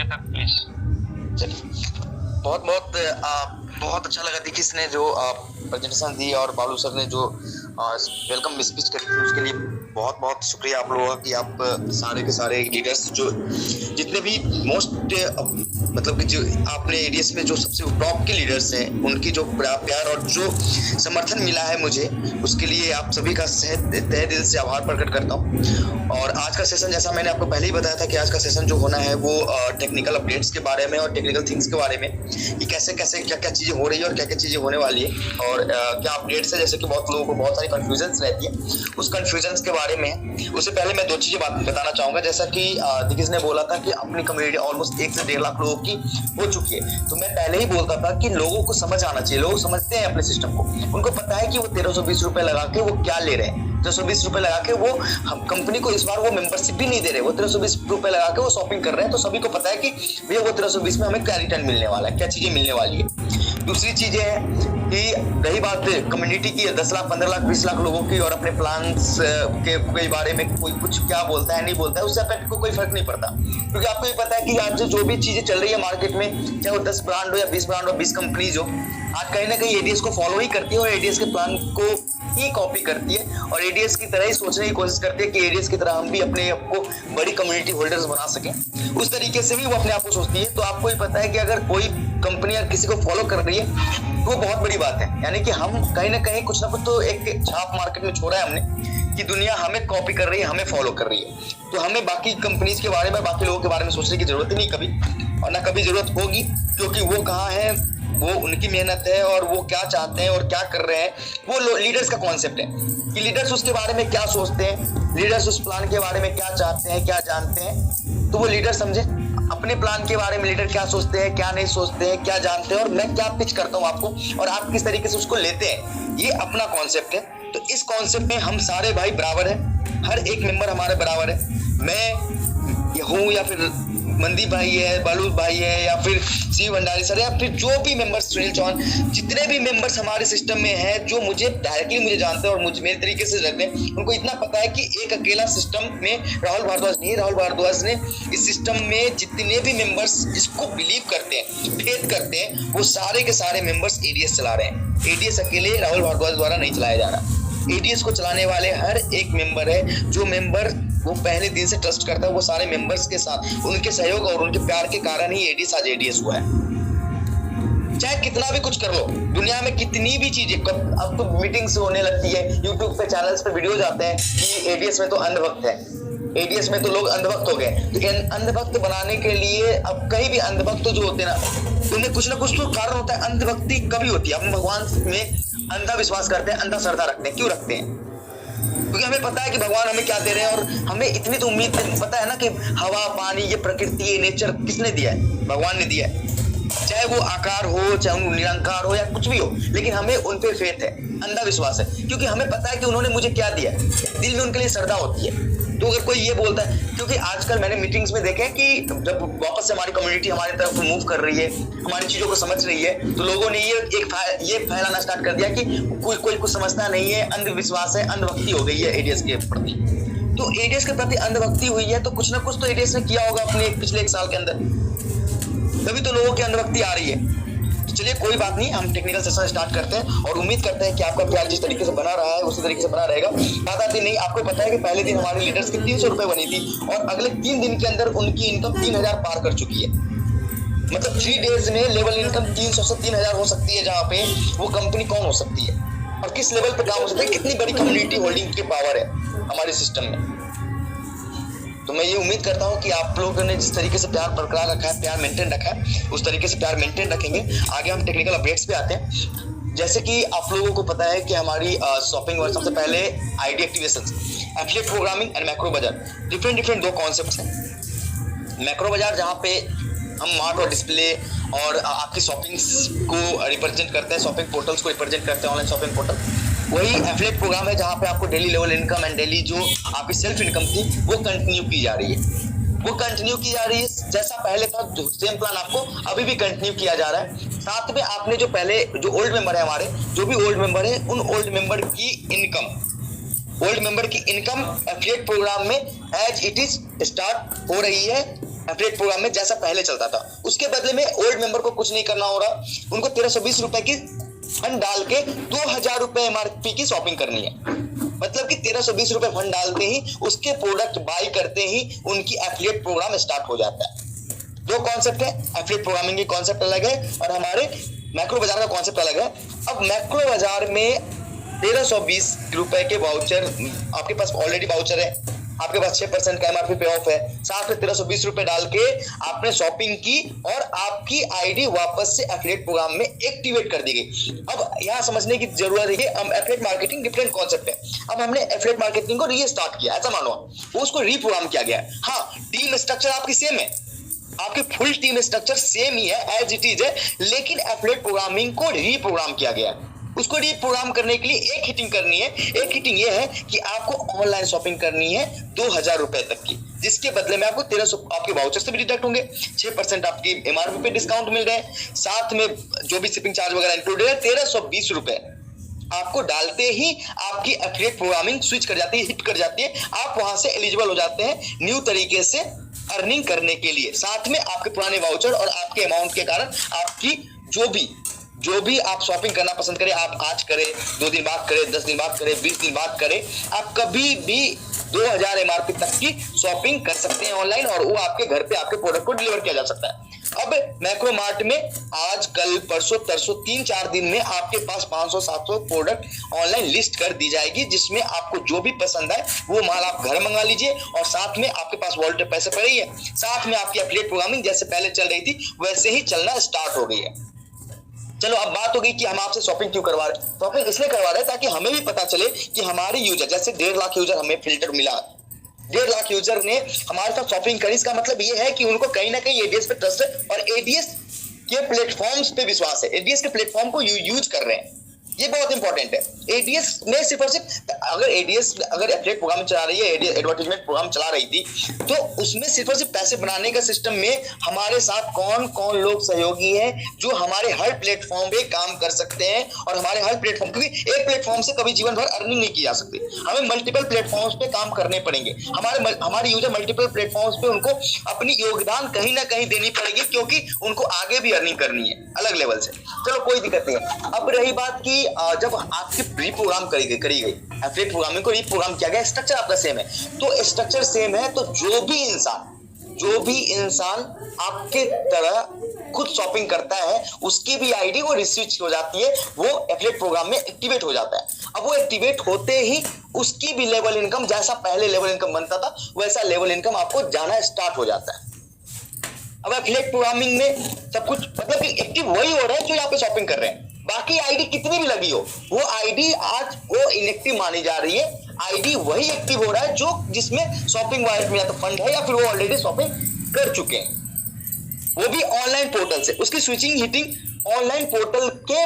घंटे तक प्लीज। चलिए, बहुत बहुत बहुत अच्छा लगा देखिए इसने जो प्रेजेंटेशन दी और बालू सर ने जो वेलकम स्पीच करी थी उसके लिए बहुत बहुत शुक्रिया आप लोगों का कि आप सारे के सारे लीडर्स जो जितने भी मोस्ट मतलब कि जो आपने एडीएस में जो सबसे टॉप के लीडर्स हैं उनकी जो प्यार और जो समर्थन मिला है मुझे उसके लिए आप सभी का तहे दिल से आभार प्रकट करता हूँ। और आज का सेशन जैसा मैंने आपको पहले ही बताया था कि आज का सेशन जो होना है वो टेक्निकल अपडेट्स के बारे में और टेक्निकल थिंग्स के बारे में कि कैसे कैसे क्या क्या चीज़ें हो रही है और क्या क्या चीज़ें होने वाली है और क्या अपडेट्स है, जैसे कि बहुत लोगों को बहुत सारी कन्फ्यूजन्स रहती है उस कन्फ्यूजन्स के बारे में। उससे पहले मैं दो चीज़ें बताना चाहूँगा, जैसा कि दिग्गज ने बोला था कि अपनी कम्युनिटी ऑलमोस्ट 1 से 1.5 लाख लोगों की हो चुकी है, तो मैं पहले ही बोलता था कि लोगों को समझ आना चाहिए। लोग समझते हैं अपने सिस्टम को, उनको पता है कि वो 1320 रुपए लगा के वो क्या ले रहे हैं। 1320 रुपए लगा के वो कंपनी को इस बार वो मेंबरशिप भी नहीं दे रहे, वो 1320 रुपए लगा के वो शॉपिंग कर रहे हैं, तो सभी को पता है कि भैया वो 1320 में हमें क्या रिटर्न मिलने वाला है, क्या चीजें मिलने वाली है। दूसरी चीज है कि रही बात कम्युनिटी की 10 लाख 15 लाख 20 लाख लोगों की और अपने प्लान्स के बारे में कोई कुछ क्या बोलता है नहीं बोलता है, उससे अफेक्ट को कोई फर्क नहीं पड़ता, क्योंकि आपको ये पता है कि आज जो भी चीजें चल रही है मार्केट में, चाहे वो 10 ब्रांड हो या 20 ब्रांड हो, 20 कंपनीज हो, आज कहीं ना कहीं एडीएस को फॉलो ही करती है और एडीएस के प्लान को ही कॉपी करती है और एडीएस की तरह ही सोचने की कोशिश करती है कि एडीएस की तरह हम भी अपने आप को बड़ी कम्युनिटी होल्डर्स बना सकें। उस तरीके से भी वो अपने आप को सोचती है। तो आपको ही पता है कि अगर कोई कंपनी या किसी को फॉलो कर रही है तो वो बहुत बड़ी बात है, यानी कि हम कहीं ना कहीं कुछ ना कुछ तो एक छाप मार्केट में छोड़ा है हमने कि दुनिया हमें कॉपी कर रही है, हमें फॉलो कर रही है। तो हमें बाकी कंपनीज के बारे में, बाकी लोगों के बारे में सोचने की जरूरत ही नहीं कभी, और ना कभी जरूरत होगी, क्योंकि वो कहाँ है, वो उनकी मेहनत है और वो क्या चाहते हैं और क्या कर रहे हैं, वो लीडर्स का कॉन्सेप्ट है कि लीडर्स उसके बारे में क्या सोचते हैं, लीडर्स उस प्लान के बारे में क्या चाहते हैं, क्या जानते हैं, तो वो लीडर समझे अपने प्लान के बारे में लीडर क्या सोचते हैं, क्या नहीं सोचते हैं, क्या जानते हैं और मैं क्या पिच करता हूँ आपको और आप किस तरीके से उसको लेते हैं, ये अपना कॉन्सेप्ट है। तो इस कॉन्सेप्ट में हम सारे भाई बराबर हैं, हर एक मेंबर हमारे बराबर है, मैं हूँ या फिर मनदीप भाई है, बालू भाई है या फिर शिव भंडारी सर या फिर जो भी मेंबर्स, सुनील चौहान, जितने भी मेंबर्स हमारे सिस्टम में हैं जो मुझे डायरेक्टली मुझे जानते हैं और मुझे मेरे तरीके से रखते हैं, उनको इतना पता है कि एक अकेला सिस्टम में राहुल भारद्वाज नहीं, राहुल भारद्वाज ने इस सिस्टम में जितने भी मेंबर्स इसको बिलीव करते हैं, फेथ करते हैं, वो सारे के सारे मेंबर्स एडीएस चला रहे हैं। एडीएस अकेले राहुल भारद्वाज द्वारा नहीं चलाया जा रहा, एडीएस को चलाने वाले हर एक मेंबर है, जो मेंबर वो पहले दिन से ट्रस्ट करता है, वो सारे मेंबर्स के साथ उनके सहयोग और उनके प्यार के कारण ही एडीएस आज एडीएस हुआ है। चाहे कितना भी कुछ कर लो, दुनिया में कितनी भी चीजें, अब तो मीटिंग्स होने लगती है, यूट्यूब पे चैनल्स पे वीडियोज आते हैं कि एडीएस में तो अंधभक्त है, एडीएस में तो लोग अंधभक्त हो गए। तो अंधभक्त बनाने के लिए अब कहीं भी अंधभक्त जो होते हैं ना, उन्हें कुछ ना कुछ तो कारण होता है। अंधभक्ति कभी होती है, हम भगवान में अंधा विश्वास करते हैं, अंधा श्रद्धा रखते हैं। क्यों रखते हैं? क्योंकि हमें पता है कि भगवान हमें क्या दे रहे हैं और हमें इतनी तो उम्मीद पता है ना कि हवा पानी, ये प्रकृति, ये नेचर किसने दिया है? भगवान ने दिया है। चाहे वो आकार हो, चाहे वो निरंकार हो या कुछ भी हो, लेकिन हमें उन पे फेथ है, अंधा विश्वास है, क्योंकि हमें पता है कि उन्होंने मुझे क्या दिया है। दिल में उनके लिए श्रद्धा होती है। तो अगर कोई ये बोलता है, क्योंकि आजकल मैंने मीटिंग्स में देखे कि जब वापस से हमारी कम्युनिटी हमारी तरफ मूव कर रही है, हमारी चीजों को समझ रही है, तो लोगों ने ये फैलाना स्टार्ट कर दिया कि कोई कुछ समझता नहीं है, अंधविश्वास है, अंधभक्ति हो गई है एडीएस के प्रति। तो एडीएस के प्रति अंधभक्ति हुई है, तो कुछ ना कुछ तो एडीएस ने किया होगा अपने पिछले 1 साल के अंदर, तभी तो लोगों की अंधभक्ति आ रही है। तो चलिए कोई बात नहीं, हम टेक्निकल सेशन स्टार्ट करते हैं और उम्मीद करते हैं कि आपका प्यार जिस तरीके से बना रहा है उसी तरीके से बना रहेगा। बात आती नहीं, आपको पता है कि पहले दिन हमारे लीडर्स की 300 रुपए बनी थी और अगले 3 दिन के अंदर उनकी इनकम 3000 पार कर चुकी है। मतलब 3 डेज में लेवल इनकम 300 से 3000 हो सकती है, जहाँ पे वो कंपनी कौन हो सकती है और किस लेवल पे काम हो सकता है, कितनी बड़ी कम्युनिटी होल्डिंग की पावर है हमारे सिस्टम में। तो मैं ये उम्मीद करता हूँ कि आप लोगों ने जिस तरीके से प्यार बरकरार रखा है, प्यार मेंटेन रखा है, उस तरीके से प्यार मेंटेन रखेंगे। आगे हम टेक्निकल अपडेट्स पे आते हैं। जैसे कि आप लोगों को पता है कि हमारी शॉपिंग और सबसे पहले ID activations, affiliate programming and macro Bazaar, different 2 concepts हैं। मैक्रो बाजार जहाँ पे हम मार्ट और डिस्प्ले और आपकी शॉपिंग्स को रिप्रेजेंट करते हैं, शॉपिंग पोर्टल्स को रिप्रेजेंट करते हैं, ऑनलाइन शॉपिंग पोर्टल। वही एफिलिएट प्रोग्राम है जहाँ पे आपको daily level income and daily जो आपकी सेल्फ इनकम थी वो कंटिन्यू की जा रही है, जैसा पहले था सेम प्लान आपको अभी भी कंटिन्यू किया जा रहा है। साथ में आपने जो पहले जो ओल्ड मेंबर है, हमारे जो भी ओल्ड मेंबर है, उन ओल्ड मेंबर की इनकम एफिलिएट प्रोग्राम में एज इट इज स्टार्ट हो रही है एफिलिएट प्रोग्राम में जैसा पहले चलता था। उसके बदले में ओल्ड मेंबर को कुछ नहीं करना हो रहा, उनको 1320 रुपए की फंड डाल के 2000 रुपए एमआरपी की शॉपिंग करनी है। मतलब कि 1320 रुपए फंड डालते ही, उसके प्रोडक्ट बाई करते ही उनकी एफिलिएट प्रोग्राम स्टार्ट हो जाता है। दो कॉन्सेप्ट है, एफिलिएट प्रोग्रामिंग की कॉन्सेप्ट अलग है और हमारे मैक्रो बाजार का कॉन्सेप्ट अलग है। अब मैक्रो बाजार में 1320 रुपए के वाउचर, आपके पास ऑलरेडी वाउचर है, आपके पास 6% का एमआरपी पे ऑफ है, साथ में 1320 रुपए डाल के आपने शॉपिंग की और आपकी आईडी वापस से एफिलिएट प्रोग्राम में एक्टिवेट कर दी गई। अब यहाँ समझने की जरूरत है कि एफिलिएट मार्केटिंग डिफरेंट कॉन्सेप्ट है। अब हमने एफिलिएट मार्केटिंग को रीस्टार्ट किया, ऐसा मानो वो उसको रीप्रोग्राम किया गया है। हाँ, टीम स्ट्रक्चर आपकी सेम है, आपकी फुल टीम स्ट्रक्चर सेम ही है, एज इट इज है, लेकिन एफिलिएट प्रोग्रामिंग को रीप्रोग्राम किया गया है। उसको रीप्रोग्राम करने के लिए एक हिटिंग करनी है। एक हिटिंग ये है कि आपको ऑनलाइन शॉपिंग करनी है 2000 रुपए तक की, जिसके बदले में आपको 1300 आपके वाउचर से भी डिडक्ट होंगे, 6% आपकी एमआरपी पे डिस्काउंट मिल रहे हैं, साथ में जो भी शिपिंग चार्ज वगैरह इंक्लूडेड है, 1320 रुपए आपको डालते ही आपकी एफिलिएट प्रोग्रामिंग स्विच कर जाती है, हिट कर जाती है। आप वहां से एलिजिबल हो जाते हैं न्यू तरीके से अर्निंग करने के लिए। साथ में आपके पुराने वाउचर और आपके अमाउंट के कारण आपकी जो भी आप शॉपिंग करना पसंद करें, आप आज करें, 2 दिन बाद करें, 10 दिन बाद करें, 20 दिन बाद करें, आप कभी भी 2000 एमआरपी तक की शॉपिंग कर सकते हैं ऑनलाइन और वो आपके घर पे आपके प्रोडक्ट को डिलीवर किया जा सकता है। अब मैक्रो मार्ट में आज कल परसों तरसों 3-4 दिन में आपके पास 500-700 प्रोडक्ट ऑनलाइन लिस्ट कर दी जाएगी, जिसमें आपको जो भी पसंद है वो माल आप घर मंगा लीजिए और साथ में आपके पास वॉलेट में पैसे पड़े ही है, साथ में आपकी एफिलिएट प्रोग्रामिंग जैसे पहले चल रही थी वैसे ही चलना स्टार्ट हो गई है। चलो अब बात हो गई कि हम आपसे शॉपिंग क्यों करवा रहे हैं। शॉपिंग इसलिए करवा रहे हैं ताकि हमें भी पता चले कि हमारे यूजर, जैसे 1.5 लाख यूजर हमें फिल्टर मिला, 1.5 लाख यूजर ने हमारे साथ शॉपिंग करी, इसका मतलब ये है कि उनको कहीं ना कहीं एडीएस पे ट्रस्ट है और एडीएस के प्लेटफॉर्म्स पे विश्वास है, एडीएस के प्लेटफॉर्म को यूज कर रहे हैं। ये बहुत इंपॉर्टेंट है। एडीएस में सिर्फ और सिर्फ अगर एफिलिएट प्रोग्राम चला रही है, एडवर्टाइजमेंट प्रोग्राम चला रही थी, तो उसमें सिर्फ और सिर्फ पैसे बनाने का सिस्टम में हमारे साथ कौन कौन लोग सहयोगी हैं जो हमारे हर प्लेटफॉर्म पे काम कर सकते हैं और हमारे हर प्लेटफॉर्म, क्योंकि एक प्लेटफॉर्म से कभी जीवन भर अर्निंग नहीं की जा सकती, हमें मल्टीपल प्लेटफॉर्म्स पे काम करने पड़ेंगे। हमारे यूजर मल्टीपल प्लेटफॉर्म्स पे उनको अपनी योगदान कहीं ना कहीं देनी पड़ेगी, क्योंकि उनको आगे भी अर्निंग करनी है अलग लेवल से। चलो कोई दिक्कत नहीं है। अब रही बात की जब आपकी रीप्रोग्राम करी गई एफिलिएट प्रोग्रामिंग को रीप्रोग्राम किया गया, स्ट्रक्चर आपका सेम है, तो स्ट्रक्चर सेम है, तो जो भी इंसान आपके तरह खुद शॉपिंग करता है उसकी भी आईडी वो रिस्विच हो जाती है, वो एफिलिएट प्रोग्राम में एक्टिवेट हो जाता है। अब वो एक्टिवेट होते ही उसकी भी लेवल इनकम, जैसा पहले लेवल इनकम बनता था वैसा लेवल इनकम आपको जाना स्टार्ट हो जाता है। अब एफिलिएट प्रोग्रामिंग में सब कुछ मतलब कि एक्टिव वही हो रहा है जो यहाँ पे शॉपिंग कर रहे हैं। बाकी आईडी कितनी भी लगी हो, वो आईडी आज वो इनएक्टिव मानी जा रही है। आईडी वही एक्टिव हो रहा है जो जिसमें शॉपिंग वॉलेट में या तो फंड है या फिर वो ऑलरेडी शॉपिंग कर चुके हैं, वो भी ऑनलाइन पोर्टल से। उसकी स्विचिंग हिटिंग ऑनलाइन पोर्टल के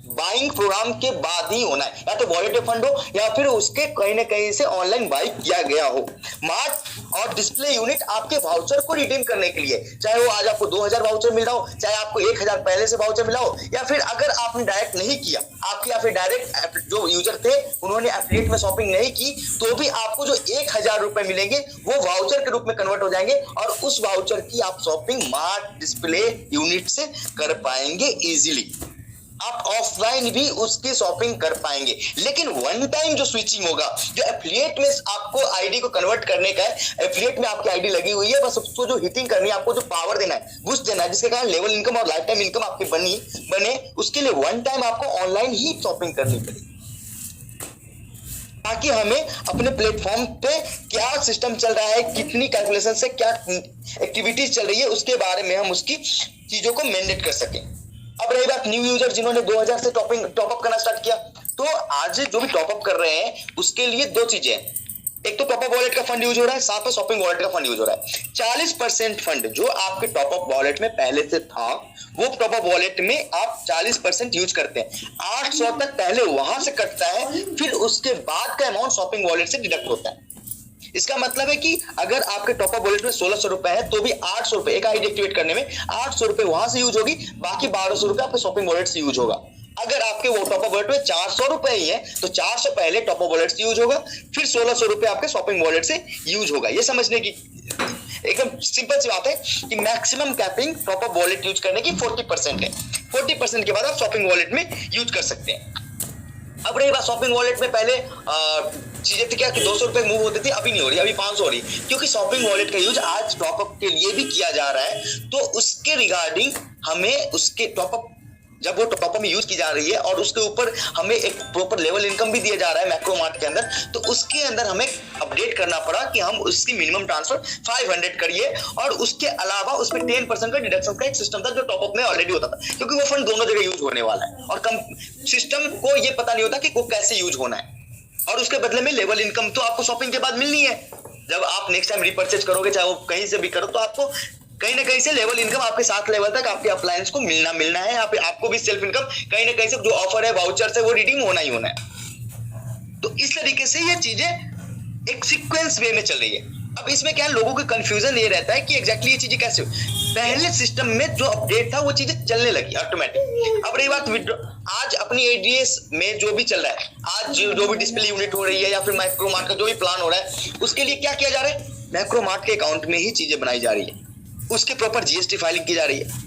बाइंग प्रोग्राम के बाद ही होना है, या तो वॉलेट फंड हो या फिर उसके कहीं ना कहीं से ऑनलाइन बाई किया गया हो। मार्ट और डिस्प्ले यूनिट आपके वाउचर को रिडीम करने के लिए, चाहे वो आज आपको 2000 वाउचर मिल रहा हो, चाहे आपको 1000 पहले से वाउचर मिला हो, या फिर अगर आपने डायरेक्ट नहीं किया, आपके या फिर डायरेक्ट जो यूजर थे उन्होंने एफिलिएट में शॉपिंग नहीं की, तो भी आपको जो 1000 रुपए मिलेंगे वो वाउचर के रूप में कन्वर्ट हो जाएंगे और उस वाउचर की आप शॉपिंग मार्ट डिस्प्ले यूनिट से कर पाएंगे इजीली। आप ऑफलाइन भी उसकी शॉपिंग कर पाएंगे। लेकिन वन टाइम जो स्विचिंग होगा, जो एफिलिएट में आपको आईडी को कन्वर्ट करने का है, एफिलिएट में आपकी आईडी लगी हुई है, बस उसको जो हिटिंग करनी है, आपको जो पावर देना है, बूस्ट देना है, जिसके कारण लेवल इनकम और लाइफ टाइम इनकम आपकी बने, उसके लिए वन टाइम आपको ऑनलाइन ही शॉपिंग करनी पड़ेगी, ताकि हमें अपने प्लेटफॉर्म पे क्या सिस्टम चल रहा है, कितनी कैलकुलेशन से क्या एक्टिविटीज चल रही है, उसके बारे में हम उसकी चीजों को मैंडेट कर सकें। अब रही बात न्यू यूजर जिन्होंने 2000 से टॉपअप करना स्टार्ट किया, तो आज जो भी टॉपअप कर रहे हैं उसके लिए दो चीजें हैं। एक तो टॉपअप वॉलेट का फंड यूज हो रहा है, साथ में शॉपिंग वॉलेट का फंड यूज हो रहा है। 40% फंड जो आपके टॉपअप वॉलेट में पहले से था, वो टॉपअप वॉलेट में आप 40% यूज करते हैं। 800 तक पहले वहां से कटता है, फिर उसके बाद का अमाउंट शॉपिंग वॉलेट से डिडक्ट होता है। इसका मतलब है कि अगर आपके टॉपअप वॉलेट में 1600 रुपए है, तो भी 800 रुपए एक आईडी एक्टिवेट करने में 800 रुपए वहां से यूज होगी, बाकी 1200 रुपए आपके शॉपिंग वॉलेट से यूज होगा। अगर आपके वो टॉपअप वॉलेट में 400 रुपए ही है, तो 400 पहले टॉपअप वॉलेट से यूज होगा, फिर 1600 रुपए आपके शॉपिंग वॉलेट से यूज होगा। ये समझने की एकदम सिंपल सी बात है कि maximum capping proper wallet use करने की 40% है। 40% के बाद आप शॉपिंग वॉलेट में यूज कर सकते हैं। अब रही बात शॉपिंग वॉलेट में, पहले चीजें थी क्या कि 200 रुपए मूव होती थी, अभी नहीं हो रही, अभी 500 हो रही, क्योंकि शॉपिंग वॉलेट का यूज आज टॉपअप के लिए भी किया जा रहा है। तो उसके रिगार्डिंग हमें उसके टॉपअप, जब वो टॉपअप में यूज की जा रही है और उसके ऊपर हमें एक प्रॉपर लेवल इनकम भी दिया जा रहा है मैक्रो मार्ट के अंदर, तो उसके अंदर हमें अपडेट करना पड़ा कि हम उसकी मिनिमम ट्रांसफर 500 करिए, और उसके अलावा उसमें 10% का डिडक्शन का एक सिस्टम था जो टॉपअप में ऑलरेडी होता था, क्योंकि वो फंड दोनों जगह यूज होने वाला है और सिस्टम को ये पता नहीं होता कि वो कैसे यूज होना है। और उसके बदले में लेवल इनकम तो आपको शॉपिंग के बाद मिलनी है। जब आप नेक्स्ट टाइम रिपर्चेज करोगे, चाहे वो कहीं से भी करो, तो आपको कहीं ना कहीं से लेवल इनकम आपके 7 लेवल तक आपके अप्लायंस को मिलना है। यहाँ पे आपको भी सेल्फ इनकम कहीं ना कहीं से जो ऑफर है, वाउचर है, वो रिडीम होना ही होना है। तो इस तरीके से ये चीजें एक सीक्वेंस वे में चल रही है। अब इसमें क्या है, लोगों का कंफ्यूजन ये रहता है कि एग्जैक्टली ये चीजें कैसे हो। पहले सिस्टम में जो अपडेट था वो चीजें चलने लगी ऑटोमेटिक। अब रही बात आज अपनी एडीएस में जो भी चल रहा है, आज जो भी डिस्प्ले यूनिट हो रही है या फिर माइक्रो मार्ट का जो भी प्लान हो रहा है, उसके लिए क्या किया जा रहा है, मैक्रो मार्ट के अकाउंट में ही चीजें बनाई जा रही है, उसके प्रॉपर जीएसटी फाइलिंग की जा रही है,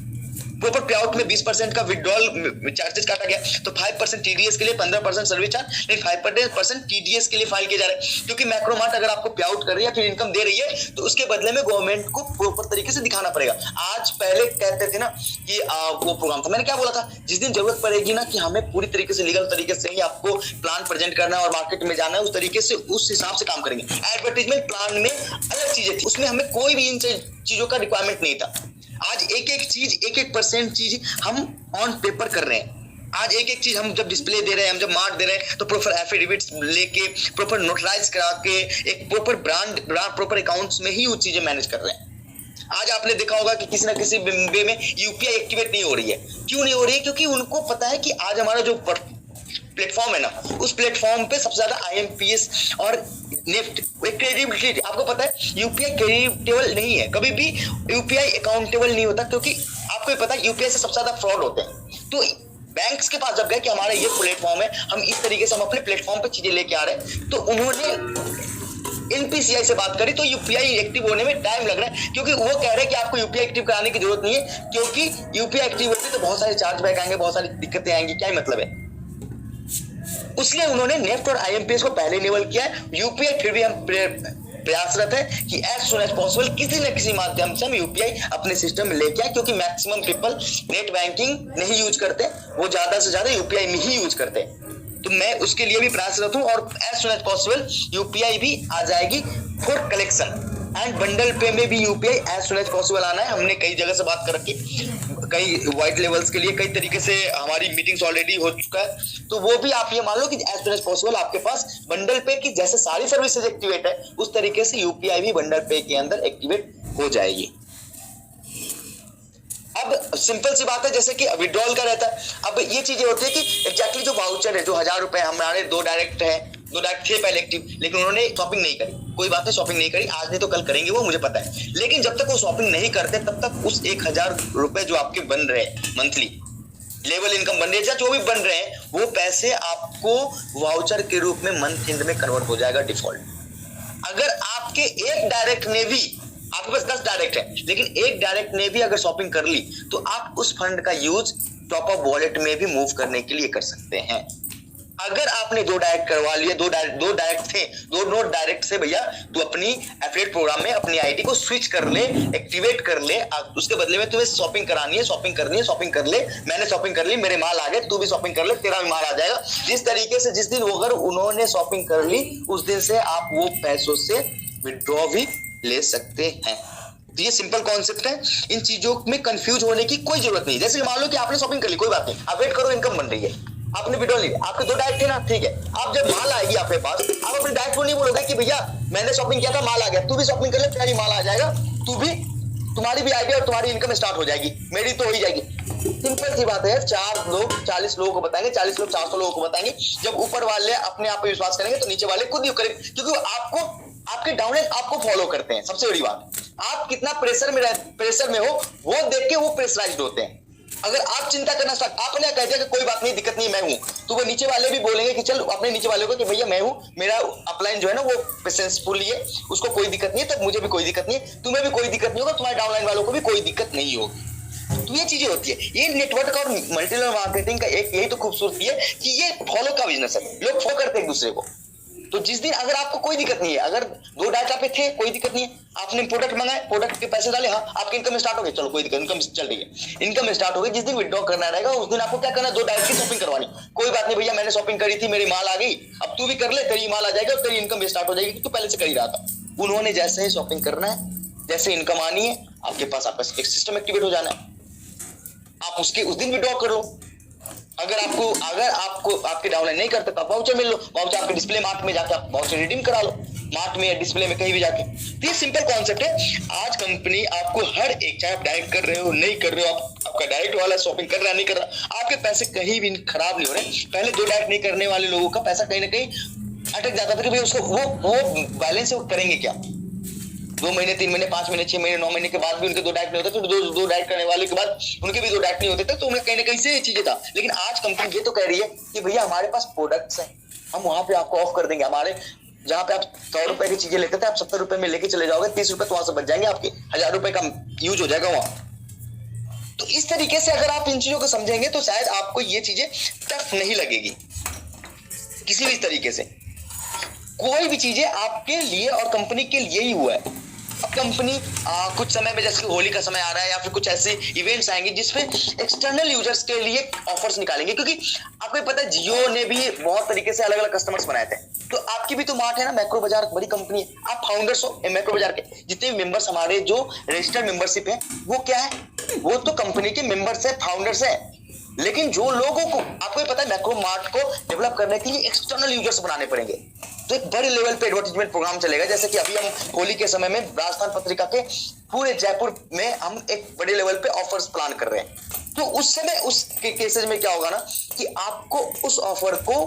प्रॉपर पे आउट में 20% का विड्रॉल चार्जेस काटा गया, तो 5% टीडीएस के लिए, 15% सर्विस चार्ज, लेकिन 5% टीडीएस के लिए फाइल किया जा रहा है, क्योंकि मैक्रो मार्ट अगर आपको पे आउट कर रही है, फिर इनकम दे रही है, तो उसके बदले में गवर्नमेंट को प्रॉपर तरीके से दिखाना पड़ेगा। आज पहले कहते थे ना कि वो प्रोग्राम था, मैंने क्या बोला था, जिस दिन जरूरत पड़ेगी ना कि हमें पूरी तरीके से लीगल तरीके से ही आपको प्लान प्रेजेंट करना है और मार्केट में जाना है, उस तरीके से उस हिसाब से काम करेंगे। एडवर्टाइजमेंट प्लान में अलग चीजें थी, उसमें हमें कोई भी इन चीजों का रिक्वायरमेंट नहीं था। आज एक एक चीज, एक एक परसेंट चीज हम ऑन पेपर कर रहे हैं। आज एक एक चीज हम जब डिस्प्ले दे रहे हैं, हम जब मार्क दे रहे हैं, तो प्रॉपर एफिडेविट्स लेके, प्रॉपर नोटराइज करा के, एक प्रॉपर ब्रांड प्रॉपर अकाउंट्स में ही वो चीजें मैनेज कर रहे हैं। आज आपने देखा होगा कि किसी ना किसी वे में यूपीआई एक्टिवेट नहीं हो रही है। क्यों नहीं हो रही है? क्योंकि उनको पता है कि आज हमारा जो प्लेटफॉर्म है ना, उस प्लेटफॉर्म पे सबसे ज्यादा आईएमपीएस और नेफ्ट क्रेडिबिलिटी। आपको पता है यूपीआई क्रेडिटेबल नहीं है, कभी भी यूपीआई अकाउंटेबल नहीं होता, क्योंकि आपको पता है यूपीआई से सबसे ज्यादा फ्रॉड होते हैं। तो बैंक्स के पास जब गए कि हमारा ये प्लेटफॉर्म है, हम इस तरीके से हम अपने प्लेटफॉर्म पे चीजें लेके आ रहे हैं, तो उन्होंने एनपीसीआई से बात करी, तो यूपीआई एक्टिव होने में टाइम लग रहा है, क्योंकि वो कह रहे हैं कि आपको यूपीआई एक्टिव कराने की जरूरत नहीं है, क्योंकि यूपीआई एक्टिव होती है तो बहुत सारे चार्ज बैक आएंगे, बहुत सारी दिक्कतें आएंगी, क्या मतलब है। उसलिए उन्होंने नेफ्ट और आईएमपीएस को पहले इनेबल किया है। यूपीआई फिर भी हम प्रयासरत है कि एज सुन एज पॉसिबल किसी न किसी माध्यम से हम यूपीआई अपने सिस्टम में लेके आए, क्योंकि मैक्सिमम पीपल नेट बैंकिंग नहीं यूज करते, वो ज्यादा से ज्यादा यूपीआई में ही यूज करते हैं। तो मैं उसके लिए भी प्रयासरत हूं, और as soon as possible UPI भी आ जाएगी for collection. And bundle pay में भी UPI as soon as possible आना है। हमने कई जगह से बात कर रखी, कई वाइट लेवल्स के लिए कई तरीके से हमारी मीटिंग्स ऑलरेडी हो चुका है, तो वो भी आप ये मान लो कि एज सुन एज पॉसिबल आपके पास बंडल पे की जैसे सारी सर्विसेज एक्टिवेट है, उस तरीके से यूपीआई भी बंडल पे के अंदर एक्टिवेट हो जाएगी। अब सिंपल सी बात है, जैसे कि विड्रॉल का रहता है, अब ये चीजें होती है कि एग्जैक्टली जो वाउचर है, जो 1000 रुपए हमारे दो डायरेक्ट थे पहले एक्टिव, लेकिन उन्होंने शॉपिंग नहीं करी, कोई बात नहीं, शॉपिंग नहीं करी, आज नहीं तो कल करेंगे, वो मुझे पता है, लेकिन जब तक वो शॉपिंग नहीं करते तब तक उस 1000 रुपए जो आपके बन रहे हैं मंथली लेवल इनकम बन रही है, जो भी बन रहे हैं, वो पैसे आपको वाउचर के रूप में मंथ एंड में कन्वर्ट हो जाएगा डिफॉल्ट। अगर आपके एक डायरेक्ट ने भी, आपके पास 10 डायरेक्ट है, लेकिन एक डायरेक्ट ने भी अगर शॉपिंग कर ली, तो आप उस फंड का यूज टॉप अप वॉलेट में भी मूव करने के लिए कर सकते हैं। अगर आपने 2 डायरेक्ट करवा लिए, दो डायरेक्ट थे, 2 नोट डायरेक्ट से भैया, तो अपनी एफिलिएट प्रोग्राम में अपनी आईडी को स्विच कर ले, एक्टिवेट कर ले, उसके बदले में तुम्हें शॉपिंग करानी है, शॉपिंग करनी है, शॉपिंग कर ले, मैंने शॉपिंग कर ली, मेरे माल आ गए, तू भी शॉपिंग कर ले, तेरा भी माल आ जाएगा। जिस तरीके से जिस दिन अगर उन्होंने शॉपिंग कर ली, उस दिन से आप वो पैसों से विड्रॉ भी ले सकते हैं। तो ये सिंपल कॉन्सेप्ट है, इन चीजों में कंफ्यूज होने की कोई जरूरत नहीं। जैसे मान लो कि आपने शॉपिंग कर ली, कोई बात नहीं, आप वेट करो, इनकम बन रही है, आपने विड्रॉ ली, आपके 2 डायरेक्ट थे ना, ठीक है, आप जब माल आएगी आपके पास, आप अपने डायरेक्ट को नहीं बोलोगे कि भैया मैंने शॉपिंग किया था, माल आ गया, तू भी शॉपिंग कर ले, तेरा माल आ जाएगा, तू भी, तुम्हारी भी आएगी और तुम्हारी इनकम स्टार्ट हो जाएगी, मेरी तो हो ही जाएगी। सिंपल सी बात है, 4 लोग 40 लोगों को बताएंगे, 40 लोग 400 लोगों को बताएंगे। जब ऊपर वाले अपने आप पे विश्वास करेंगे, तो नीचे वाले खुद ही करेंगे, क्योंकि आपको, आपके डाउनलाइन आपको फॉलो करते हैं। सबसे बड़ी बात, आप कितना प्रेशर में हो, वो देख के वो प्रेशराइज्ड होते हैं। अगर आप चिंता करना स्टार्ट, आपने कह दिया कि कोई बात नहीं, दिक्कत नहीं, मैं हूं, तो वो नीचे वाले भी बोलेंगे कि चल अपने नीचे वाले को कि भैया मैं हूं, मेरा अपलाइन जो है ना वो पेशेंसफुल है, उसको कोई दिक्कत नहीं है, तब मुझे भी कोई दिक्कत नहीं है, तुम्हें भी कोई दिक्कत नहीं होगा, तुम्हारे डाउनलाइन वालों को भी कोई दिक्कत नहीं होगी। तो ये चीजें होती है, ये नेटवर्क और मल्टी लेवल मार्केटिंग का एक यही तो खूबसूरती है कि ये फॉलो का बिजनेस है, लोग फॉलो करते हैं एक दूसरे को। तो जिस दिन अगर आपको कोई दिक्कत नहीं है, अगर दो डाटा पे थे कोई दिक्कत नहीं है, आपने प्रोडक्ट मंगाए, प्रोडक्ट के पैसे डाले, हाँ आपकी इनकम स्टार्ट हो गई, चलो कोई दिक्कत, इनकम चल रही है, इनकम स्टार्ट हो गई, जिस दिन विड्रॉ करना रहेगा उस दिन आपको क्या करना है, दो डायरेक्ट की शॉपिंग करवानी। कोई बात नहीं भैया मैंने शॉपिंग करी थी, मेरी माल आ गई, अब तू भी कर ले, तेरी माल आ जाएगा और तेरी इनकम भी स्टार्ट हो जाएगी, तू पहले से कर ही रहा था। उन्होंने जैसे ही शॉपिंग करना है, जैसे इनकम आनी है, आपके पास आपका एक सिस्टम एक्टिवेट हो जाना है, आप उसके उस दिन विड्रॉ कर लो। अगर आपको आपके डाउनलाइन नहीं करते तो आप वाउचर मिल लो, वाउचर आपके डिस्प्ले मार्ट में जाकर आप वाउचर रिडीम करा लो, मार्ट में या डिस्प्ले में कहीं भी जाके। तो ये सिंपल कॉन्सेप्ट है। आज कंपनी आपको हर एक, चाहे आप डायरेक्ट कर रहे हो नहीं कर रहे हो, आपका डायरेक्ट वाला शॉपिंग कर रहा नहीं कर रहा, आपके पैसे कहीं भी खराब नहीं हो रहे। पहले दो डायरेक्ट नहीं करने वाले लोगों का पैसा कहीं ना कहीं अटक जाता था कि भाई उसको वो बैलेंस वो करेंगे क्या, 2 महीने 3 महीने 5 महीने 6 महीने 9 महीने के बाद भी उनके दो डाइट नहीं होते, तो दो डाइट करने वाले के बाद उनके भी दो डाइट नहीं होते थे, तो उन्हें कहीं ना कहीं से चीजें था। लेकिन आज कंपनी ये तो कह रही है कि भैया हमारे पास प्रोडक्ट्स हैं, हम वहां पे आपको ऑफ कर देंगे, हमारे जहां पे आप 100 रुपए की चीजें लेते थे आप 70 रुपए में लेके चले जाओगे, 30 रुपए तो वहां से बच जाएंगे, आपके 1000 रुपए का यूज हो जाएगा वहां। तो इस तरीके से अगर आप इन चीजों को समझेंगे तो शायद आपको ये चीजें टफ नहीं लगेगी किसी भी तरीके से। कोई भी चीजें आपके लिए और कंपनी के लिए ही हुआ है। अब कंपनी कुछ समय में, जैसे होली का समय आ रहा है या फिर कुछ ऐसे इवेंट्स आएंगे जिसपे एक्सटर्नल यूजर्स के लिए ऑफर्स निकालेंगे, क्योंकि आपको पता है जियो ने भी बहुत तरीके से अलग अलग कस्टमर्स बनाए थे। तो आपकी भी तो मार्ट है ना, मैक्रो बाजार बड़ी कंपनी है, आप फाउंडर्स हो मैक्रो बाजार के, जितने भी मेंबर्स हमारे जो रजिस्टर्ड मेंबरशिप है वो क्या है, वो तो कंपनी के मेंबर्स है, फाउंडर्स है। लेकिन जो लोगों को, आपको पता है मैक्रो मार्ट को डेवलप करने के लिए एक्सटर्नल यूजर्स बनाने पड़ेंगे, तो एक बड़े लेवल पे एडवर्टाइजमेंट प्रोग्राम चलेगा। जैसे कि अभी हम होली के समय में राजस्थान पत्रिका के पूरे जयपुर में हम एक बड़े लेवल पे ऑफर्स प्लान कर रहे हैं। तो उस समय उस केसेस में क्या होगा ना कि आपको उस ऑफर को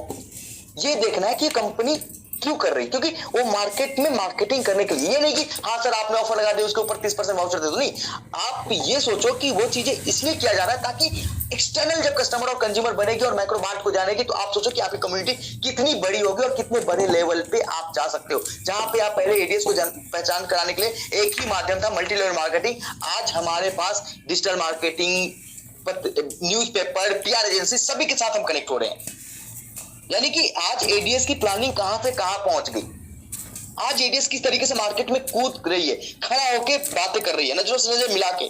ये देखना है कि कंपनी क्यों कर रही, क्योंकि वो मार्केट में मार्केटिंग करने के लिए, ये नहीं कि हाँ सर आपने ऑफर लगा दिया उसके ऊपर 30% वाउचर दे दो, नहीं। आप ये सोचो कि वो चीजें इसलिए किया जा रहा है ताकि एक्सटर्नल जब कस्टमर और कंज्यूमर बनेगी और माइक्रो मार्ट को जानेगी, तो आप सोचो कि आपकी कम्युनिटी कितनी बड़ी होगी और कितने बड़े लेवल पे आप जा सकते हो। जहां पे आप पहले एडीएस को पहचान कराने के लिए एक ही माध्यम था, मल्टी लेवल मार्केटिंग, आज हमारे पास digital marketing, newspaper, PR agency, सभी के साथ हम कनेक्ट हो रहे हैं। यानी कि आज एडीएस की प्लानिंग कहां से कहां पहुंच गई। आज एडीएस किस तरीके से मार्केट में कूद रही है, खड़ा होके बातें कर रही है, नजरों से नजर मिला के।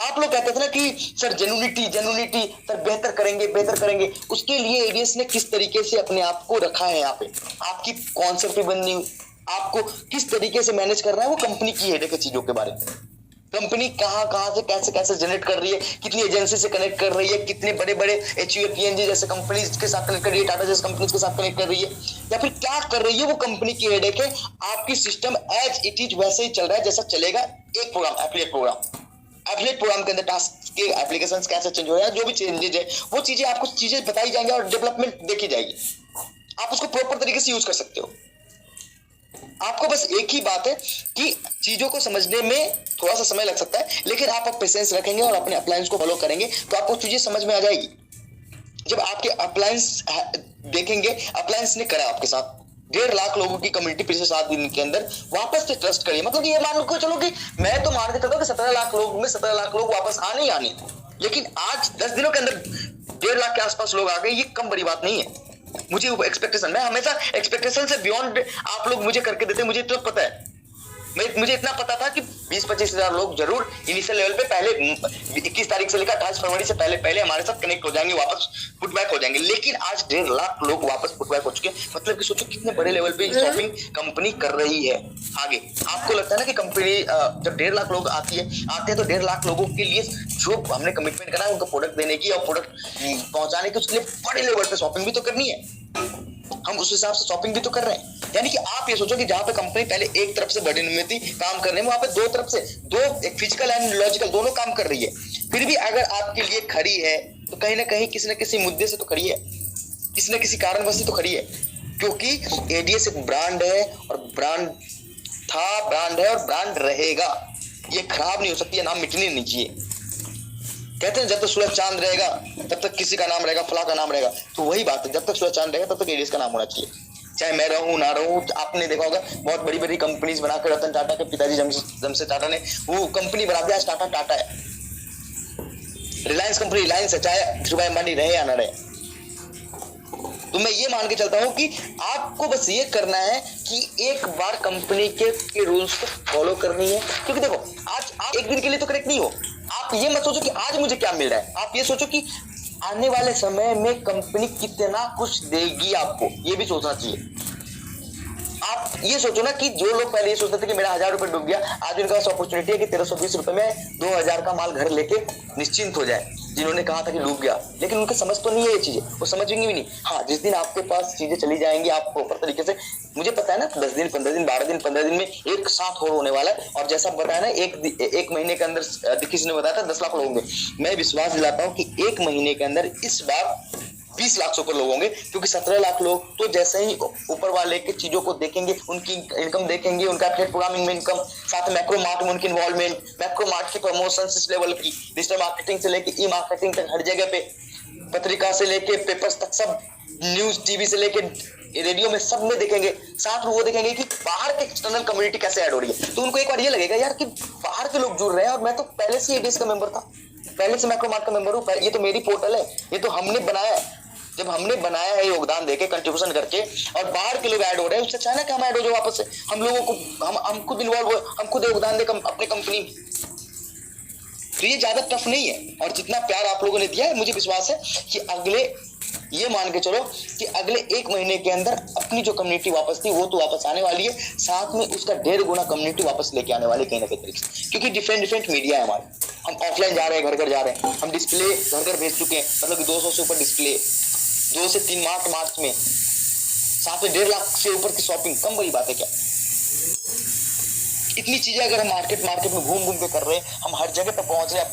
आप लोग कहते थे ना कि सर जेन्युइनिटी सर बेहतर करेंगे, उसके लिए एडीएस ने किस तरीके से अपने आप को रखा है यहाँ पे, आपकी कॉन्सेप्ट बननी हुई, आपको किस तरीके से मैनेज करना है, वो कंपनी की हेडेक है चीजों के बारे में। कंपनी कहां से कैसे जनरेट कर रही है, कितनी एजेंसी से कनेक्ट कर रही है, कितने बड़े बड़े एचयूएल पीएनजी जैसे कंपनीज के साथ कनेक्ट कर रही है, टाटा जैसे कंपनीज के साथ कनेक्ट कर रही है, या फिर क्या कर रही है, वो कंपनी की हेडेक है। आपकी सिस्टम एज इट इज वैसे ही चल रहा है जैसा चलेगा। एक प्रोग्राम एफिलिएट प्रोग्राम के अंदर टास्क के एप्लीकेशंस कैसे चेंज हो रहा है, जो भी चेंजेज है वो चीजें आपको चीजें बताई जाएंगी और डेवलपमेंट देखी जाएगी, आप उसको प्रॉपर तरीके से यूज कर सकते हो। आपको बस एक ही बात है कि चीजों को समझने में थोड़ा सा समय लग सकता है, लेकिन आप पेशेंस रखेंगे और अपने अप्लायंस को फॉलो करेंगे तो आपको चीजें समझ में आ जाएगी। जब आपके अप्लायंस देखेंगे, अप्लायंस ने करा आपके साथ, 1.5 लाख लोगों की कम्युनिटी पिछले 7 दिन के अंदर, वापस से ट्रस्ट करिए। मतलब ये मान लो चलो कि मैं तो मान के चलता हूं कि 17 लाख लोग में 17 लाख लोग वापस आने ही आने, लेकिन आज 10 दिनों के अंदर 1.5 लाख के आसपास लोग आ गए, ये कम बड़ी बात नहीं है। मुझे एक्सपेक्टेशन, मैं हमेशा एक्सपेक्टेशन से बियॉन्ड आप लोग मुझे करके देते, मुझे तो पता है, मुझे इतना पता था कि 20-25 हजार लोग जरूर इनिशियल लेवल पे पहले 21 तारीख से लेकर 28 फरवरी से पहले हमारे साथ कनेक्ट हो जाएंगे, वापस पुटबैक हो जाएंगे। लेकिन आज 1.5 लाख लोग वापस पुटबैक हो चुके हैं। मतलब कि सोचो कितने बड़े लेवल पे शॉपिंग कंपनी कर रही है आगे। आपको लगता है ना कि कंपनी जब 1.5 लाख लोग आते हैं तो 1.5 लाख लोगों के लिए जो हमने कमिटमेंट करा है उनको प्रोडक्ट देने की और प्रोडक्ट पहुंचाने की, उसके लिए बड़े लेवल पे शॉपिंग भी तो करनी है, हम उस हिसाब से शॉपिंग भी तो कर रहे हैं। यानी कि आप ये सोचो कि जहां पे कंपनी पहले एक तरफ से बड़ी नियमित काम करने में, वहां पे दो तरफ से, एक फिजिकल एंड लॉजिकल दोनों काम कर रही है। फिर भी अगर आपके लिए खड़ी है तो कहीं ना कहीं किसी न किसी मुद्दे से तो खड़ी है, किसी न किसी कारणवश से तो खड़ी है, क्योंकि एडीएस एक ब्रांड है और ब्रांड है और ब्रांड रहेगा। ये खराब नहीं हो सकती है, नाम मिटनी नहीं चाहिए। कहते हैं जब तक सूरज चांद रहेगा तब तक किसी का नाम रहेगा, फला का नाम रहेगा। तो वही बात है, जब तक सूरज चांद रहेगा तब तक एडीएस का नाम होना चाहिए, चाहे मैं रहूं ना रहूं। आपने देखा होगा बहुत बड़ी बड़ी कंपनीज बनाकर रतन टाटा के पिताजी जमशेद टाटा ने वो कंपनी बना दिया, आज टाटा टाटा है। रिलायंस कंपनी रिलायंस है, चाहे धीरूभाई अंबानी रहे या ना रहे। तो मैं ये मान के चलता हूं कि आपको बस ये करना है कि एक बार कंपनी के रूल्स को फॉलो करनी है। क्योंकि देखो आज आप एक दिन के लिए तो करेक्ट नहीं हो। आप ये मत सोचो कि आज मुझे क्या मिल रहा है, आप ये सोचो कि आने वाले समय में कंपनी कितना कुछ देगी आपको, ये भी सोचना चाहिए। आप ये सोचो ना कि जो लोग पहले ये सोचते थे कि मेरा 1000 रुपए डूब गया, आज उनके पास अपॉर्चुनिटी है कि 1320 रुपए में 2000 का माल घर लेके निश्चिंत हो जाए। जिन्होंने कहा था कि डूब गया, लेकिन उनके समझ तो नहीं है ये चीजें, वो समझेंगे भी नहीं। हाँ, जिस दिन आपके पास चीजें चली जाएंगी आप प्रॉपर तरीके से, मुझे पता है ना 10 दिन 15 दिन 12 दिन 15 दिन में एक साथ और होने वाला है। और जैसा बताया ना एक महीने के अंदर किसी ने बताया था 10 लाख लोग होंगे। मैं विश्वास दिलाता हूँ कि एक महीने के अंदर इस बार 20 लाख से ऊपर लोग होंगे, क्योंकि 17 लाख लोग तो जैसे ही ऊपर वाले के चीजों को देखेंगे, उनकी इनकम देखेंगे, उनका एफिलिएट प्रोग्रामिंग में इनकम, साथ में मैक्रो मार्ट में उनकी इन्वॉल्वमेंट, मैक्रो मार्ट की प्रमोशन इस लेवल की, डिजिटल मार्केटिंग से लेके ई मार्केटिंग तक हर जगह पे, पत्रिका से लेके पेपर्स तक सब, न्यूज टीवी से लेके रेडियो में सब में देखेंगे। साथ में वो देखेंगे कि बाहर के एक्सटर्नल कम्युनिटी कैसे ऐड हो रही है। तो उनको एक बार ये लगेगा यार कि बाहर के लोग जुड़ रहे हैं, और मैं तो पहले से एडीएस का मेंबर था, पहले से मैक्रो मार्ट का मेंबर हूँ, ये तो मेरी पोर्टल है, ये तो हमने बनाया है। जब हमने बनाया है योगदान देके, कंट्रीब्यूशन करके, और बाहर के लोग ऐड हो रहे हैं, उससे अच्छा है ना कि हम ऐड हो जाए वापस से। हम लोगों को हम खुद इन्वॉल्व हो, हम खुद योगदान दे अपनी कंपनी। तो ये ज्यादा टफ नहीं है, और जितना प्यार आप लोगों ने दिया है, मुझे विश्वास है कि अगले, ये मान के चलो कि अगले 1 महीने के अंदर अपनी जो कम्युनिटी वापस थी वो तो वापस आने वाली है, साथ में उसका 1.5 गुना कम्युनिटी वापस लेके आने वाली कहीं ना कहीं तरीके से। क्योंकि डिफरेंट मीडिया है हमारे, हम ऑफलाइन जा रहे हैं, घर घर जा रहे हैं, हम डिस्प्ले घर भेज चुके हैं, मतलब कि 200 से ऊपर डिस्प्ले 2 से 3 मार्च में, साथ में 1.5 लाख से ऊपर की शॉपिंग, कम बड़ी बात है क्या? इतनी चीजें अगर हम मार्केट में घूम के कर रहे हैं, हम हर जगह पर पहुंच रहे हैं,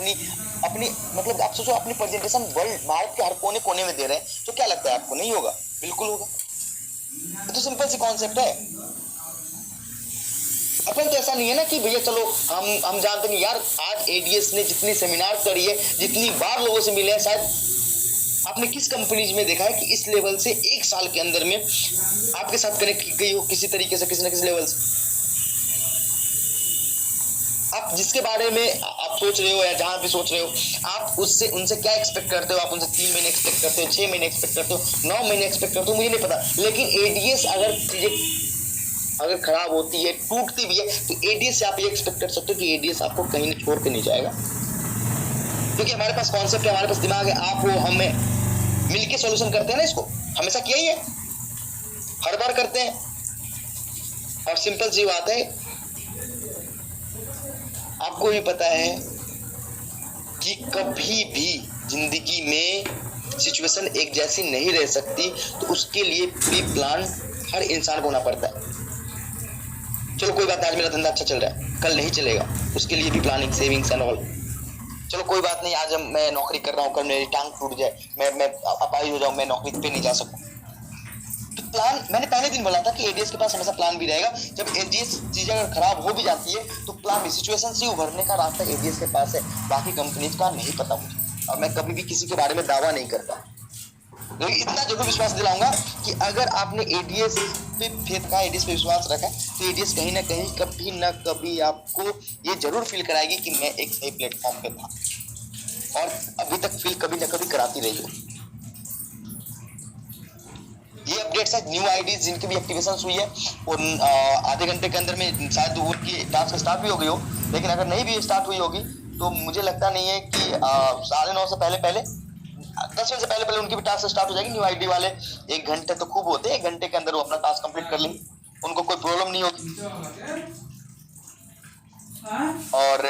अपनी मतलब आप सोचो अपनी प्रेजेंटेशन वर्ल्ड भारत के हर कोने कोने में दे रहे हैं, तो क्या लगता है आपको नहीं होगा? बिल्कुल होगा। तो सिंपल सी कॉन्सेप्ट है। अपन तो ऐसा नहीं है ना कि भैया चलो हम जानते नहीं यार, आज एडीएस ने जितनी सेमिनार करी है, जितनी बार लोगों से मिले हैं, शायद आपने किस कंपनीज में देखा है कि इस लेवल से 1 साल के अंदर में आपके साथ कनेक्ट की गई हो किसी तरीके से, किसी न किसी लेवल से। आप जिसके बारे में आप सोच रहे हो या जहां भी सोच रहे हो, आप उससे उनसे क्या एक्सपेक्ट करते हो? आप उनसे 3 महीने एक्सपेक्ट करते हो, 6 महीने एक्सपेक्ट करते हो, 9 महीने एक्सपेक्ट करते हो, मुझे नहीं पता। लेकिन एडीएस अगर चीजें अगर खराब होती है, टूटती भी है, तो एडीएस से आप ये एक्सपेक्ट कर सकते हो कि एडीएस आपको कहीं नहीं छोड़ के नहीं जाएगा। क्योंकि हमारे पास कॉन्सेप्ट है, हमारे पास दिमाग है, आप वो हमें मिलके सॉल्यूशन करते हैं ना, इसको हमेशा किया ही है, हर बार करते हैं। और सिंपल सी बात है, आपको भी पता है कि कभी भी जिंदगी में सिचुएशन एक जैसी नहीं रह सकती, तो उसके लिए प्री प्लान हर इंसान को होना पड़ता है। चलो कोई बात नहीं, आज मेरा धंधा अच्छा चल रहा है, कल नहीं चलेगा, उसके लिए भी प्लानिंग, सेविंग्स एंड ऑल। चलो कोई बात नहीं, आज मैं नौकरी कर रहा हूँ, कल मेरी टांग टूट जाए, मैं अपाहिज हो जाऊँ, मैं नौकरी पे नहीं जा सकूँ, तो प्लान, मैंने पहले दिन बोला था कि एडीएस के पास हमेशा प्लान भी रहेगा। जब एडीएस चीजें अगर खराब हो भी जाती है तो प्लान भी, सिचुएशन से उभरने का रास्ता एडीएस के पास है, बाकी कंपनीज का नहीं पता मुझे, और मैं कभी भी किसी के बारे में दावा नहीं करता। लेकिन इतना जरूर विश्वास दिलाऊंगा कि अगर आपने एडीएस पे फेथ का, एडीएस पे विश्वास रखा, तो एडीएस कहीं ना कहीं कभी ना कभी आपको ये जरूर फील कराएगी कि मैं एक सही प्लेटफॉर्म पे था, और अभी तक फील कभी ना कभी कराती रही हो। ये अपडेट्स है, न्यू आईडीज जिनकी भी एक्टिवेशन हुई है, और आधे घंटे के अंदर में शायद उनकी टास्क स्टार्ट भी हो गई हो, लेकिन अगर नहीं भी स्टार्ट हुई होगी तो मुझे लगता नहीं है कि 9:30 से पहले 10 बजे से पहले उनकी भी टास्क स्टार्ट हो जाएगी। न्यू आईडी वाले 1 घंटे तो खूब होते हैं, 1 घंटे के अंदर वो अपना टास्क कंप्लीट कर लेंगे, उनको कोई प्रॉब्लम नहीं होगी। और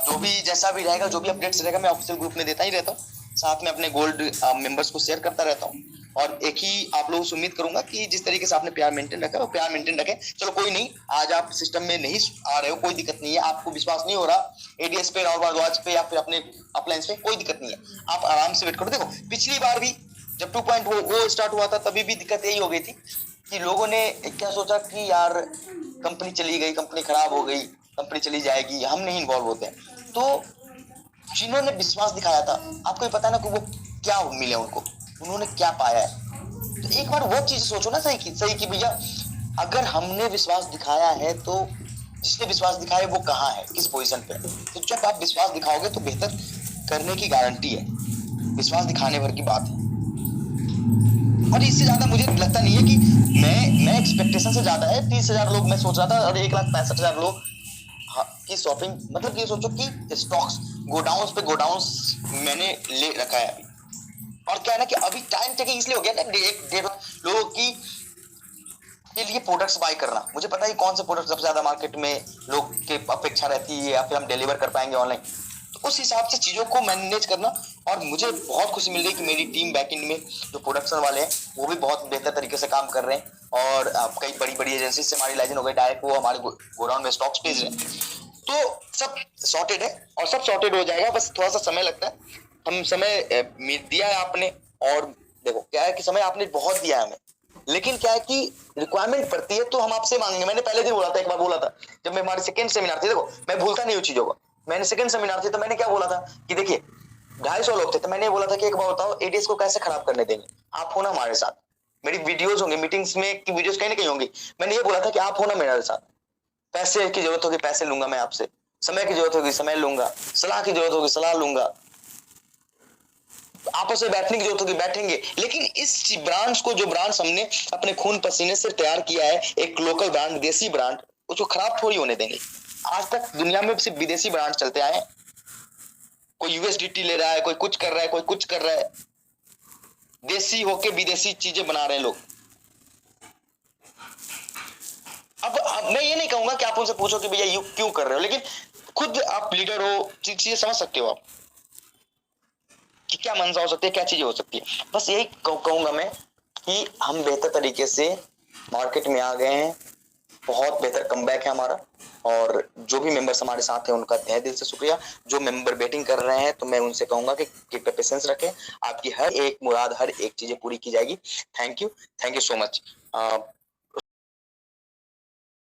जो भी जैसा भी रहेगा, जो भी अपडेट्स रहेगा, मैं ऑफिशियल ग्रुप में देता ही रहता हूँ, साथ में अपने गोल्ड मेंबर्स को शेयर करता रहता हूँ। और एक ही आप लोगों से उम्मीद करूंगा कि जिस तरीके से आपने प्यार मेंटेन रखा है वो प्यार मेंटेन रखें। चलो कोई नहीं, आज आप सिस्टम में नहीं आ रहे हो, कोई दिक्कत नहीं है, आपको विश्वास नहीं हो रहा एडीएस पे, राहुल भारद्वाज पे, या फिर अपने अपलाइंस पे, कोई दिक्कत नहीं है, आप आराम से वेट करो। देखो पिछली बार भी जब 2.0 स्टार्ट हुआ था, तभी भी दिक्कत यही हो गई थी कि लोगों ने क्या सोचा कि यार कंपनी चली गई, कंपनी खराब हो गई, कंपनी चली जाएगी, हम नहीं इन्वॉल्व होते हैं। तो जिन्होंने विश्वास दिखाया था, आपको भी पता है ना कि वो क्या मिले उनको, उन्होंने क्या पाया है। तो एक बार वो चीज सोचो ना, सही की भैया, अगर हमने विश्वास दिखाया है तो जिसने विश्वास दिखाया वो कहाँ है, किस पोजीशन पे। तो जब आप विश्वास दिखाओगे तो बेहतर करने की गारंटी है, विश्वास दिखाने भर की बात है। और इससे ज्यादा मुझे लगता नहीं है कि मैं एक्सपेक्टेशन से ज्यादा है 30,000 लोग मैं सोच रहा था, और 1,65,000 लोग की शॉपिंग, मतलब ये सोचो कि स्टॉक्स गोडाउन पे गोडाउन मैंने ले रखा है अभी। और क्या है ना कि अभी टाइम टेकिंग इसलिए हो गया ना, डेढ़ लोगों की के लिए प्रोडक्ट्स बाय करना। मुझे पता है कौन से प्रोडक्ट सबसे ज्यादा मार्केट में लोग के अपेक्षा रहती है, या फिर हम डिलीवर कर पाएंगे ऑनलाइन। तो उस हिसाब से चीजों को मैनेज करना। और मुझे बहुत खुशी मिल रही है कि मेरी टीम बैकएंड में जो प्रोडक्शन वाले हैं वो भी बहुत बेहतर तरीके से काम कर रहे हैं, और कई बड़ी बड़ी एजेंसी से हमारी लाइजन हो गई, डायरेक्ट वो हमारे गोडाउन में स्टॉक्स भेज रहे हैं। तो सब सॉर्टेड है, और सब सॉर्टेड हो जाएगा, बस थोड़ा सा समय लगता है। हम समय दिया है आपने, और देखो क्या है कि समय आपने बहुत दिया है हमें, लेकिन क्या है कि रिक्वायरमेंट पड़ती है तो हम आपसे मांगेंगे। मैंने पहले दिन बोला था, एक बार बोला था जब मैं हमारे सेकंड सेमिनार थे, देखो मैं भूलता नहीं हूँ चीजों को। मैंने सेकंड सेमिनार थे तो मैंने क्या बोला था कि देखिए 250 लोग थे, तो मैंने बोला था कि एक बार बताओ एडीएस को कैसे खराब करने देंगे, आप हो ना हमारे साथ। मेरी वीडियोस होंगे, मीटिंग्स में की वीडियोस कहीं ना कहीं होंगी। मैंने ये बोला था कि आप हो ना मेरे साथ, पैसे की जरूरत होगी पैसे लूंगा मैं आपसे, समय की जरूरत होगी समय लूंगा, सलाह की जरूरत होगी सलाह लूंगा, आपस में बैठने की जरूरत होगी बैठेंगे। लेकिन इस ब्रांड्स को, जो ब्रांड्स हमने अपने खून पसीने से तैयार किया है, एक लोकल ब्रांड, देसी ब्रांड, उसको खराब थोड़ी होने देंगे। आज तक दुनिया में सिर्फ विदेशी ब्रांड चलते आए हैं, कोई यूएसडीटी ले रहा है, कोई कुछ कर रहा है, कोई कुछ कर रहा है, देसी होके विदेशी चीजें बना रहे हैं लोग। अब मैं ये नहीं कहूंगा कि आप उनसे पूछो कि भैया यू क्यों कर रहे हो, लेकिन खुद आप लीडर हो, चीजें समझ सकते हो आप कि क्या मंशा हो सकती है, क्या चीजें हो सकती है। बस यही कहूंगा मैं कि हम बेहतर तरीके से मार्केट में आ गए हैं, बहुत बेहतर कमबैक है हमारा। और जो भी मेंबर्स हमारे साथ हैं उनका तहे दिल से शुक्रिया। जो मेंबर वेटिंग कर रहे हैं तो मैं उनसे कहूंगा कि पेशेंस रखें, आपकी हर एक मुराद, हर एक चीजें पूरी की जाएगी। Thank you so much.